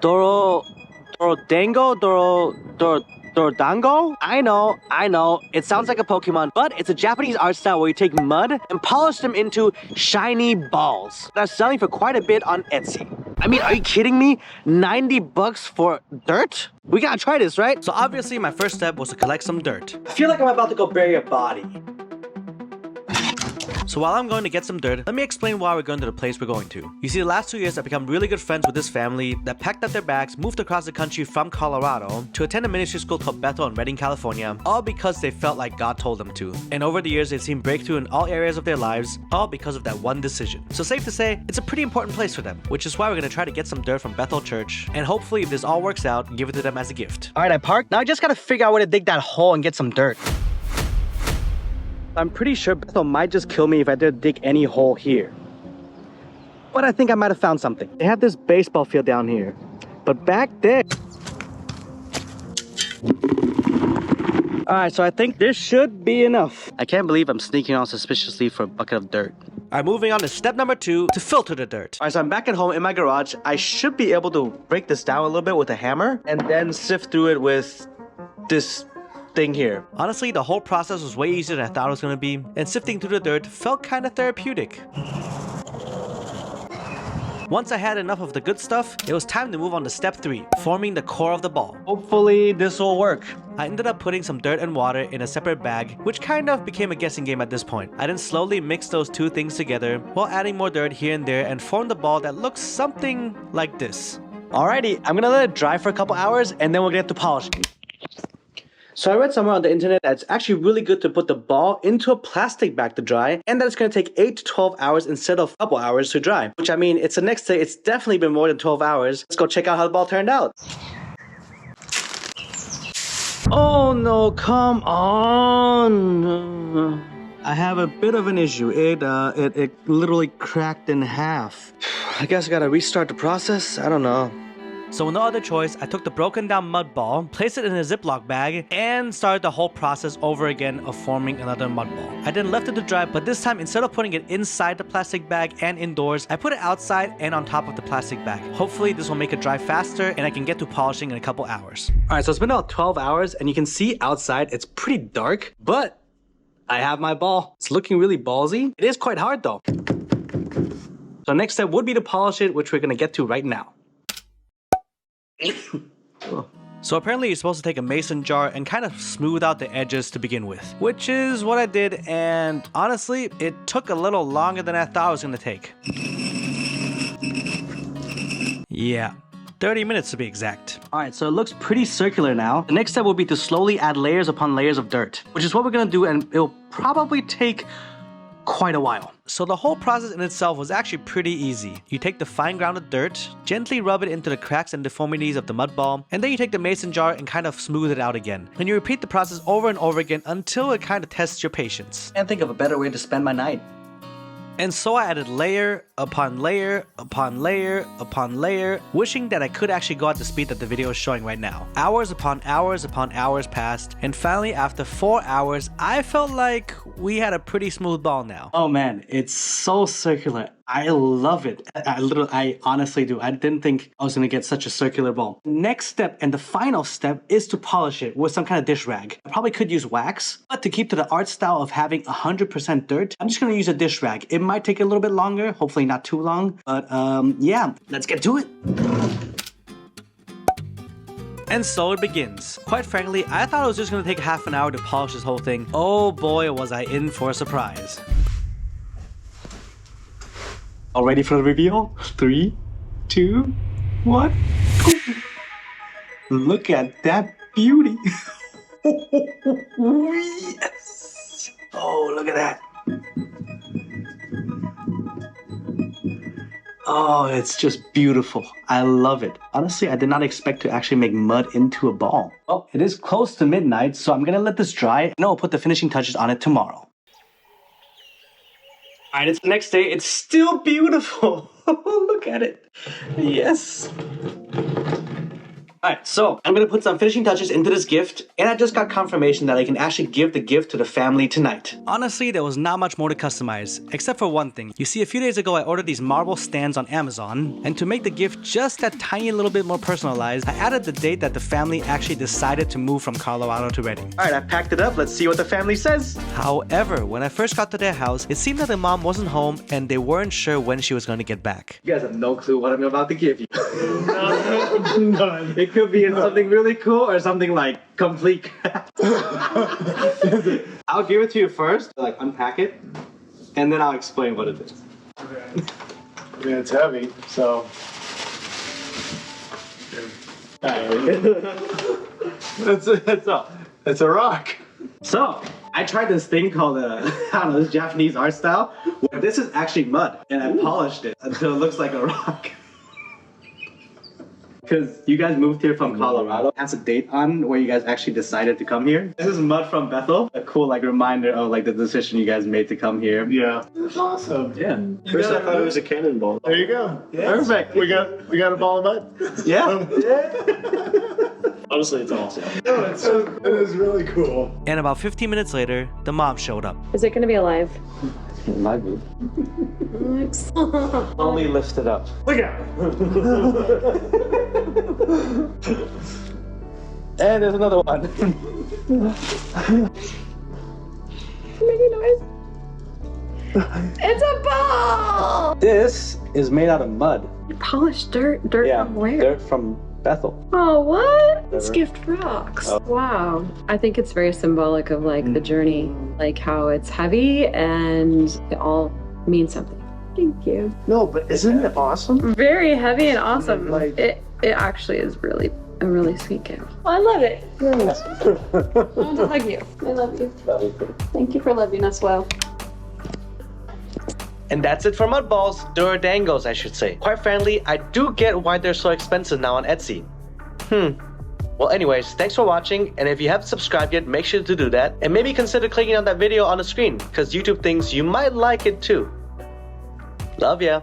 Dorodango? Dorodango? I know. It sounds like a Pokemon, but it's a Japanese art style where you take mud and polish them into shiny balls. They're selling for quite a bit on Etsy. I mean, are you kidding me? 90 bucks for dirt? We gotta try this, right? So obviously my first step was to collect some dirt. I feel like I'm about to go bury a body. So while I'm going to get some dirt, let me explain why we're going to the place we're going to. You see, the last 2 years I've become really good friends with this family that packed up their bags, moved across the country from Colorado to attend a ministry school called Bethl in Redding, California, all because they felt like God told them to. And over the years they've seen breakthrough in all areas of their lives, all because of that one decision. So safe to say, it's a pretty important place for them, which is why we're going to try to get some dirt from Bethl Church, and hopefully if this all works out, give it to them as a gift. Alright, I parked. Now I just gotta figure out where to dig that hole and get some dirt. I'm pretty sure Bethl might just kill me if I dare dig any hole here. But I think I might have found something. They have this baseball field down here. But back there... Alright, so I think this should be enough. I can't believe I'm sneaking on suspiciously for a bucket of dirt. Alright, moving on to step number 2, to filter the dirt. Alright, so I'm back at home in my garage. I should be able to break this down a little bit with a hammer and then sift through it with this thing here. Honestly, the whole process was way easier than I thought it was going to be, and sifting through the dirt felt kind of therapeutic. Once I had enough of the good stuff, it was time to move on to step 3, forming the core of the ball. Hopefully this will work. I ended up putting some dirt and water in a separate bag, which kind of became a guessing game at this point. I then slowly mixed those two things together while adding more dirt here and there and formed a ball that looks something like this. Alrighty, I'm gonna let it dry for a couple hours and then we'll get to polishing. So I read somewhere on the internet that it's actually really good to put the ball into a plastic bag to dry, and that it's going to take 8 to 12 hours instead of a couple hours to dry. Which, I mean, it's the next day, it's definitely been more than 12 hours. Let's go check out how the ball turned out. Oh no, come on. I have a bit of an issue. It literally cracked in half. I guess I gotta restart the process? I don't know. So with no other choice, I took the broken down mud ball, placed it in a Ziploc bag, and started the whole process over again of forming another mud ball. I then left it to dry, but this time instead of putting it inside the plastic bag and indoors, I put it outside and on top of the plastic bag. Hopefully this will make it dry faster and I can get to polishing in a couple hours. Alright, so it's been about 12 hours and you can see outside it's pretty dark, but I have my ball. It's looking really ballsy. It is quite hard though. So next step would be to polish it, which we're gonna get to right now. So apparently you're supposed to take a mason jar and kind of smooth out the edges to begin with, which is what I did, and honestly, it took a little longer than I thought it was going to take. Yeah, 30 minutes to be exact. Alright, so it looks pretty circular now. The next step will be to slowly add layers upon layers of dirt, which is what we're going to do, and it'll probably take quite a while. So the whole process in itself was actually pretty easy. You take the fine grounded dirt, gently rub it into the cracks and deformities of the mud ball, and then you take the mason jar and kind of smooth it out again. And you repeat the process over and over again until it kind of tests your patience. Can't think of a better way to spend my night. And so I added layer upon layer upon layer upon layer, wishing that I could actually go at the speed that the video is showing right now. Hours upon hours upon hours passed, and finally after 4 hours, I felt like we had a pretty smooth ball now. Oh man, it's so circular. I love it. I honestly do. I didn't think I was gonna get such a circular ball. Next step and the final step is to polish it with some kind of dish rag. I probably could use wax, but to keep to the art style of having 100% dirt, I'm just gonna use a dish rag. It might take a little bit longer, hopefully not too long, but yeah, let's get to it. And so it begins. Quite frankly, I thought it was just gonna take half an hour to polish this whole thing. Oh boy, was I in for a surprise. All ready for the reveal? 3, 2, 1. Look at that beauty. Yes. Oh, look at that. Oh, it's just beautiful. I love it. Honestly, I did not expect to actually make mud into a ball. Well, it is close to midnight, so I'm gonna let this dry and I'll put the finishing touches on it tomorrow. Alright, it's the next day. It's still beautiful. Look at it. Yes. Alright, so I'm gonna put some finishing touches into this gift, and I just got confirmation that I can actually give the gift to the family tonight. Honestly, there was not much more to customize, except for one thing. You see, a few days ago I ordered these marble stands on Amazon, and to make the gift just that tiny little bit more personalized, I added the date that the family actually decided to move from Colorado to Redding. Alright, I packed it up. Let's see what the family says. However, when I first got to their house, it seemed that the mom wasn't home and they weren't sure when she was going to get back. You guys have no clue what I'm about to give you. No. It could be something really cool or something like complete crap. I'll give it to you first, like unpack it, and then I'll explain what it is. Okay. Yeah, it's heavy, so. It's a rock. So, I tried this thing called, I don't know, this Japanese art style, where this is actually mud, and I polished it until it looks like a rock. Because you guys moved here from Colorado. It has a date on where you guys actually decided to come here. This is mud from Bethl. A cool like reminder of like the decision you guys made to come here. Yeah. It's awesome. Yeah. First I thought it was a cannonball. There you go. Yes. Perfect. We got a ball of mud. Yeah. Honestly, it's awesome. It is really cool. And about 15 minutes later, the mom showed up. Is it going to be alive? It might be. Only lift it up. Look out. And there's another one. Making noise. It's a ball! This is made out of mud. Polished dirt? Dirt from where? Dirt from Bethl. Oh, what? This gift rocks. Oh. Wow. I think it's very symbolic of like the journey, like how it's heavy and it all means something. Thank you. No, but isn't it awesome? Very heavy and awesome. Like- It actually is really a really sweet gift. Oh, I love it. I want to hug you. I love you. Thank you for loving us well. And that's it for Mudballs, Dorodangos I should say. Quite frankly, I do get why they're so expensive now on Etsy. Well anyways, thanks for watching, and if you haven't subscribed yet, make sure to do that. And maybe consider clicking on that video on the screen, because YouTube thinks you might like it too. Love ya.